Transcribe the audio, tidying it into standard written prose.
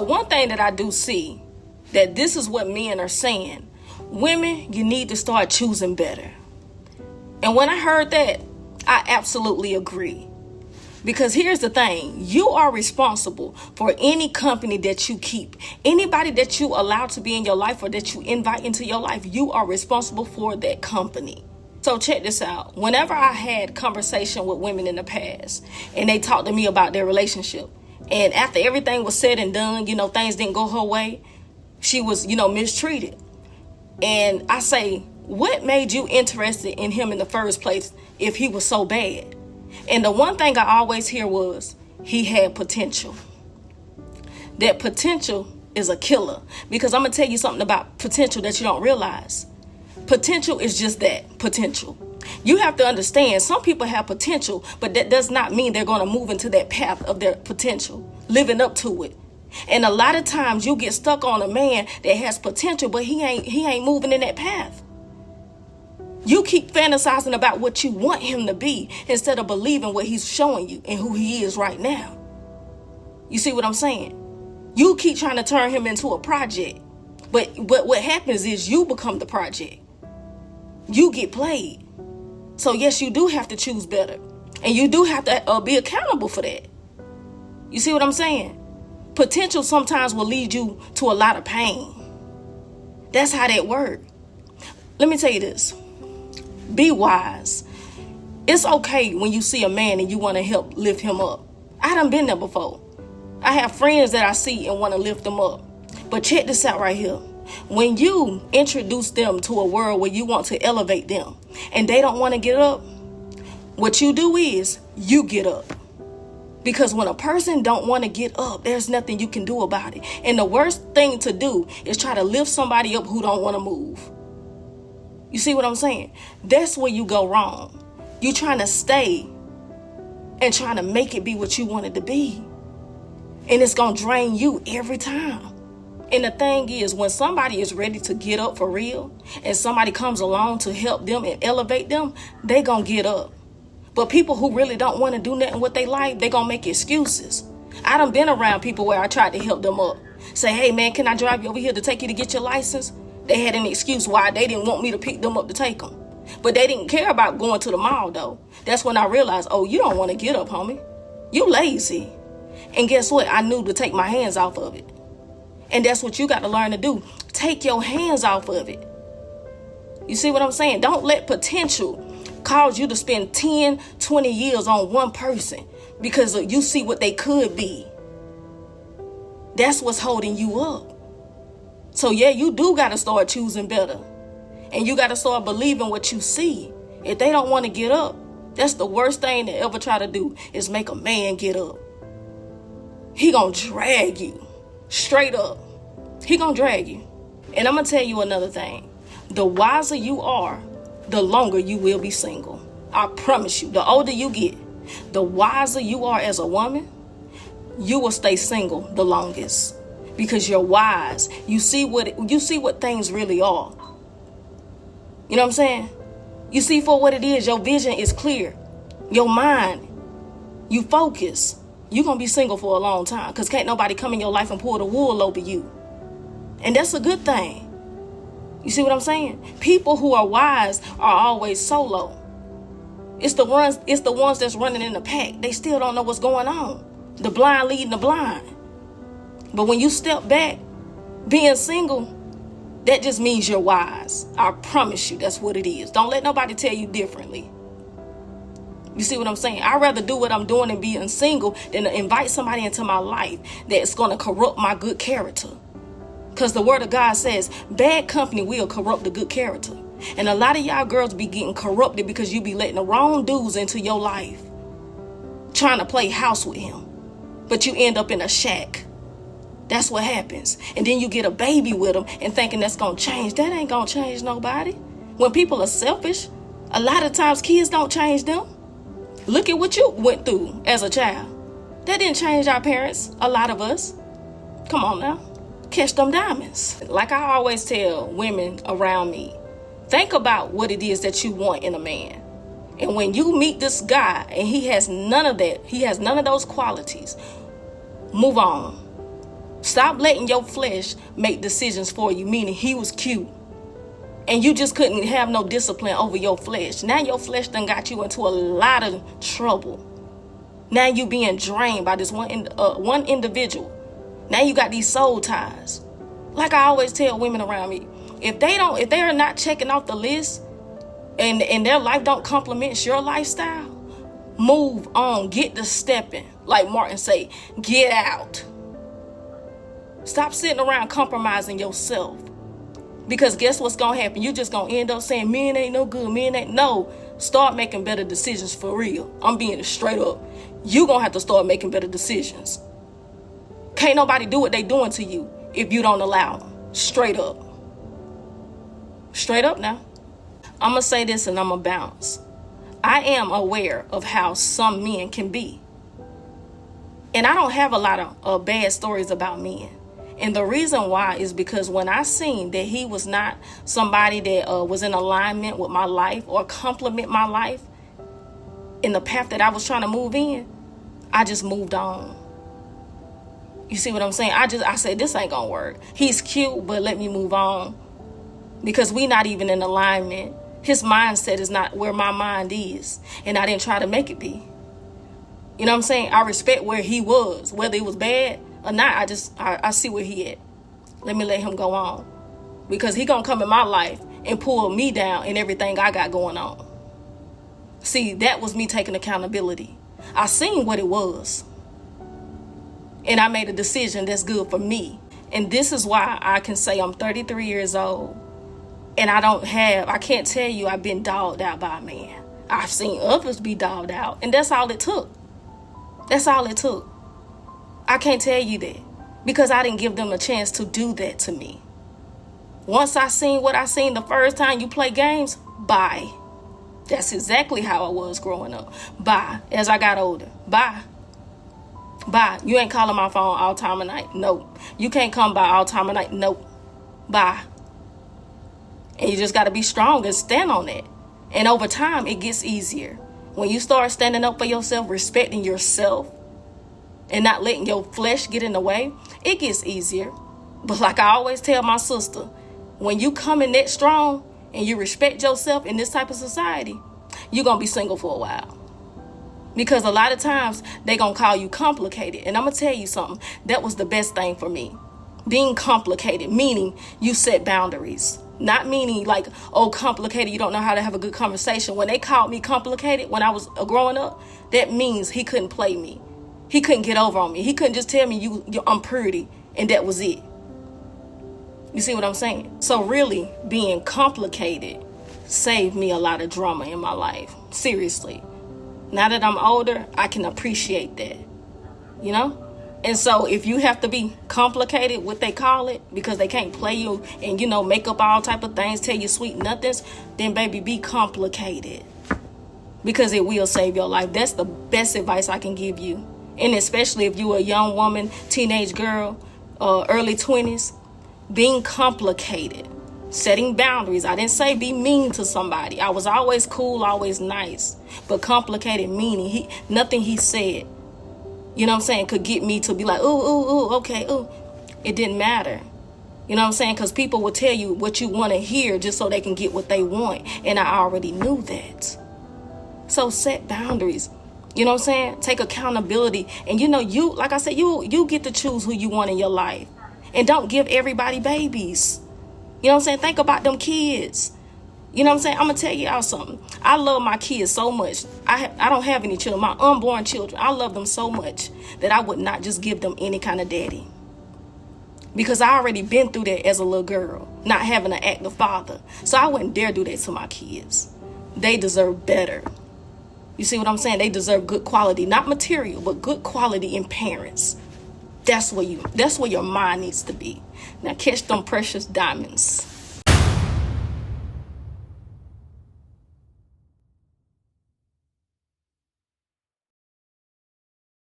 One thing that I do see, that this is what men are saying: women, you need to start choosing better. And when I heard that, I absolutely agree. Because here's the thing: you are responsible for any company that you keep. Anybody that you allow to be in your life or that you invite into your life, you are responsible for that company. So check this out. Whenever I had conversation with women in the past and they talked to me about their relationship, and after everything was said and done, things didn't go her way, she was, mistreated. And I say, what made you interested in him in the first place if he was so bad? And the one thing I always hear was, he had potential. That potential is a killer. Because I'm going to tell you something about potential that you don't realize. Potential is just that, potential. You have to understand, some people have potential, but that does not mean they're going to move into that path of their potential, living up to it. And a lot of times you get stuck on a man that has potential, but he ain't moving in that path. You keep fantasizing about what you want him to be instead of believing what he's showing you and who he is right now. You see what I'm saying? You keep trying to turn him into a project, but what happens is you become the project. You get played. So yes, you do have to choose better. And you do have to be accountable for that. You see what I'm saying? Potential sometimes will lead you to a lot of pain. That's how that works. Let me tell you this. Be wise. It's okay when you see a man and you want to help lift him up. I done been there before. I have friends that I see and want to lift them up. But check this out right here. When you introduce them to a world where you want to elevate them and they don't want to get up, what you do is you get up. Because when a person don't want to get up, there's nothing you can do about it. And the worst thing to do is try to lift somebody up who don't want to move. You see what I'm saying? That's where you go wrong. You trying to stay and trying to make it be what you want it to be. And it's going to drain you every time. And the thing is, when somebody is ready to get up for real and somebody comes along to help them and elevate them, they gonna get up. But people who really don't want to do nothing with their life, they gonna make excuses. I done been around people where I tried to help them up. Say, hey man, can I drive you over here to take you to get your license? They had an excuse why they didn't want me to pick them up to take them. But they didn't care about going to the mall though. That's when I realized, oh, you don't want to get up, homie. You lazy. And guess what? I knew to take my hands off of it. And that's what you got to learn to do. Take your hands off of it. You see what I'm saying? Don't let potential cause you to spend 10, 20 years on one person because you see what they could be. That's what's holding you up. So yeah, you do got to start choosing better. And you got to start believing what you see. If they don't want to get up, that's the worst thing to ever try to do is make a man get up. He gonna drag you. Straight up. He gonna drag you. And I'm gonna tell you another thing. The wiser you are, the longer you will be single. I promise you. The older you get, the wiser you are as a woman, you will stay single the longest. Because you're wise. You see what things really are. You know what I'm saying? You see for what it is. Your vision is clear. Your mind, you focus. You're going to be single for a long time because can't nobody come in your life and pull the wool over you. And that's a good thing. You see what I'm saying? People who are wise are always solo. It's the ones that's running in the pack. They still don't know what's going on. The blind leading the blind. But when you step back, being single, that just means you're wise. I promise you that's what it is. Don't let nobody tell you differently. You see what I'm saying? I'd rather do what I'm doing and being single than to invite somebody into my life that's going to corrupt my good character. Because the word of God says bad company will corrupt the good character. And a lot of y'all girls be getting corrupted because you be letting the wrong dudes into your life. Trying to play house with him. But you end up in a shack. That's what happens. And then you get a baby with him and thinking that's going to change. That ain't going to change nobody. When people are selfish, a lot of times kids don't change them. Look at what you went through as a child. That didn't change our parents, a lot of us. Come on now. Catch them diamonds. Like I always tell women around me, think about what it is that you want in a man. And when you meet this guy and he has none of that, he has none of those qualities, move on. Stop letting your flesh make decisions for you, meaning he was cute and you just couldn't have no discipline over your flesh. Now your flesh done got you into a lot of trouble. Now you being drained by this one individual. Now you got these soul ties. Like I always tell women around me, if they are not checking off the list and their life don't complement your lifestyle, move on, get to stepping. Like Martin say, get out. Stop sitting around compromising yourself. Because guess what's going to happen? You just going to end up saying, men ain't no good, men ain't. No, start making better decisions for real. I'm being straight up. You going to have to start making better decisions. Can't nobody do what they doing to you if you don't allow them. Straight up. Straight up now. I'm going to say this and I'm going to bounce. I am aware of how some men can be. And I don't have a lot of bad stories about men. And the reason why is because when I seen that he was not somebody that was in alignment with my life or complement my life in the path that I was trying to move in, I just moved on. You see what I'm saying? I said, this ain't gonna work. He's cute, but let me move on. Because we not even in alignment. His mindset is not where my mind is. And I didn't try to make it be. You know what I'm saying? I respect where he was, whether it was bad or not. I see where he at. Let me let him go on. Because he gonna come in my life and pull me down and everything I got going on. See, that was me taking accountability. I seen what it was. And I made a decision that's good for me. And this is why I can say I'm 33 years old. And I can't tell you I've been dogged out by a man. I've seen others be dogged out. And that's all it took. That's all it took. I can't tell you that. Because I didn't give them a chance to do that to me. Once I seen what I seen the first time you play games, bye. That's exactly how I was growing up. Bye. As I got older. Bye. Bye. You ain't calling my phone all time of night. Nope. You can't come by all time of night. Nope. Bye. And you just got to be strong and stand on that. And over time, it gets easier. When you start standing up for yourself, respecting yourself, and not letting your flesh get in the way, it gets easier. But like I always tell my sister, when you come in that strong and you respect yourself in this type of society, you're going to be single for a while. Because a lot of times they going to call you complicated. And I'm going to tell you something. That was the best thing for me. Being complicated, meaning you set boundaries. Not meaning like, oh, complicated, you don't know how to have a good conversation. When they called me complicated when I was growing up, that means he couldn't play me. He couldn't get over on me. He couldn't just tell me I'm pretty and that was it. You see what I'm saying? So really being complicated saved me a lot of drama in my life. Seriously. Now that I'm older, I can appreciate that, you know? And so if you have to be complicated, what they call it, because they can't play you and, make up all type of things, tell you sweet nothings, then baby, be complicated. Because it will save your life. That's the best advice I can give you. And especially if you're a young woman, teenage girl, early 20s, being complicated. Setting boundaries. I didn't say be mean to somebody. I was always cool, always nice. But complicated meaning, nothing he said, could get me to be like, ooh, okay, ooh. It didn't matter. You know what I'm saying? Because people will tell you what you want to hear just so they can get what they want. And I already knew that. So set boundaries. You know what I'm saying? Take accountability. And you, like I said, you get to choose who you want in your life. And don't give everybody babies. You know what I'm saying? Think about them kids. You know what I'm saying? I'm going to tell y'all something. I love my kids so much. I don't have any children. My unborn children, I love them so much that I would not just give them any kind of daddy. Because I already been through that as a little girl, not having an active father. So I wouldn't dare do that to my kids. They deserve better. You see what I'm saying? They deserve good quality, not material, but good quality in parents. That's where your mind needs to be. Now catch them precious diamonds.